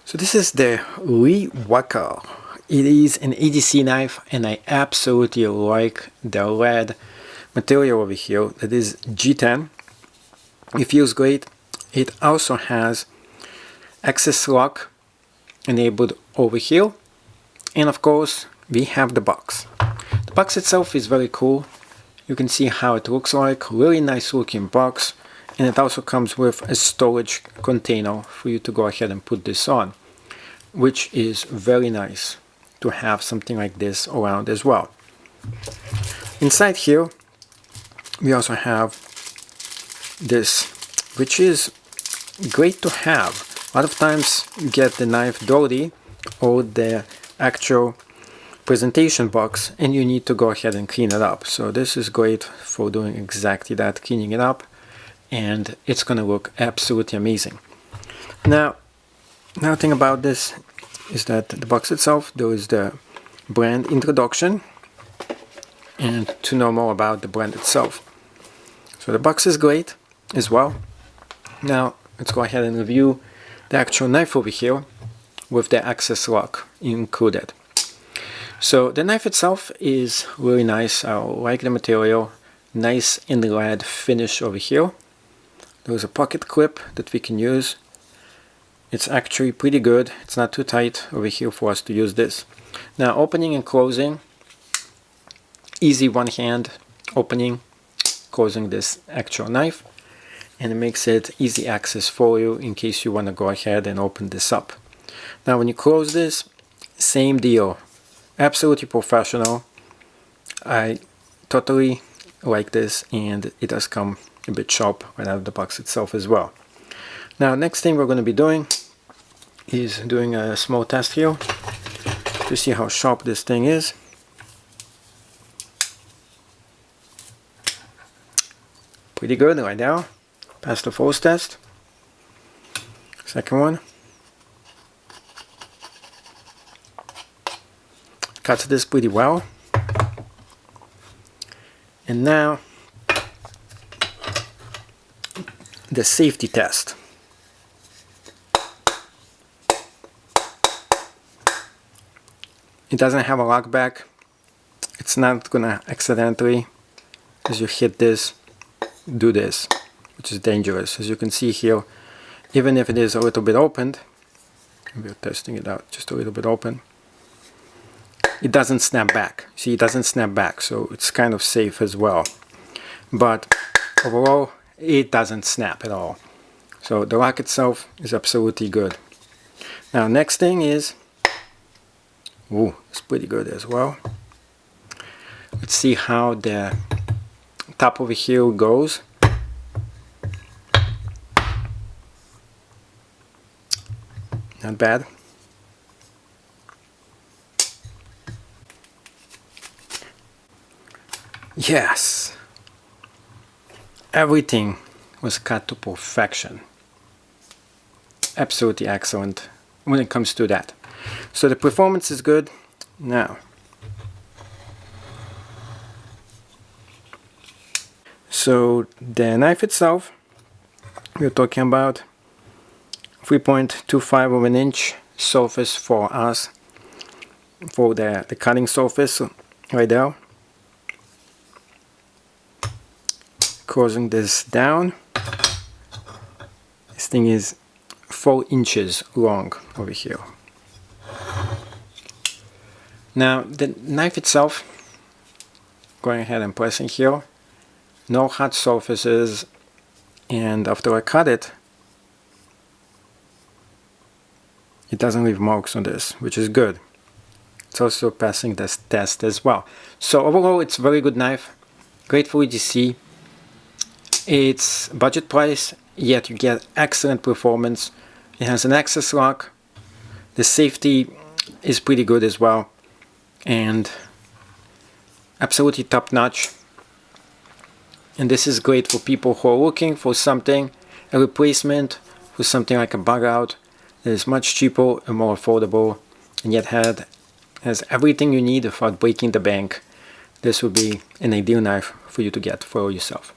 So this is the Reawaker. It is an EDC knife and I absolutely like the lead material over here. That is G10. It feels great. It also has access lock enabled over here. And of course we have the box. The box itself is very cool. You can see how it looks like. Really nice looking box. And it also comes with a storage container for you to go ahead and put this on, which is very nice to have something like this around as well. Inside here we also have this, which is great to have. A lot of times you get the knife dirty or the actual presentation box and you need to go ahead and clean it up. So this is great for doing exactly that, cleaning it up, and it's gonna look absolutely amazing. Now, another thing about this is that the box itself, there is the brand introduction, and to know more about the brand itself. So the box is great as well. Now let's go ahead and review the actual knife over here with the access lock included. So the knife itself is really nice. I like the material, nice inlaid finish over here. There's a pocket clip that we can use. It's actually pretty good. It's not too tight over here for us to use this. Now opening and closing, easy one hand opening, closing this actual knife, and it makes it easy access for you in case you want to go ahead and open this up. Now when you close this, same deal. Absolutely professional. I totally like this, and it does come a bit sharp right out of the box itself as well. Now next thing we're going to be doing is doing a small test here to see how sharp this thing is. Pretty good right now. Passed the first test. Second one. Cuts this pretty well. And now the safety test. It doesn't have a lock back. It's not gonna accidentally, as you hit this, do this, which is dangerous. As you can see here, even if it is a little bit opened, we're testing it out, just a little bit open, it doesn't snap back. See, it doesn't snap back, so it's kind of safe as well. But overall, it doesn't snap at all. So the lock itself is absolutely good. Now next thing is, ooh, it's pretty good as well. Let's see how the top over here goes. Not bad. Yes, everything was cut to perfection. Absolutely excellent when it comes to that. So the performance is good. Now, so the knife itself, we're talking about 3.25 of an inch surface for us, for the cutting surface right there. Closing this down, this thing is 4 inches long over here. Now the knife itself, going ahead and pressing here, no hot surfaces, and after I cut it, it doesn't leave marks on this, which is good. It's also passing this test as well. So overall it's a very good knife, great for EDC. It's budget price, yet you get excellent performance. It has an access lock. The safety is pretty good as well, and absolutely top notch. And this is great for people who are looking for something, a replacement for something like a bug out that is much cheaper and more affordable, and yet has everything you need without breaking the bank. This would be an ideal knife for you to get for yourself.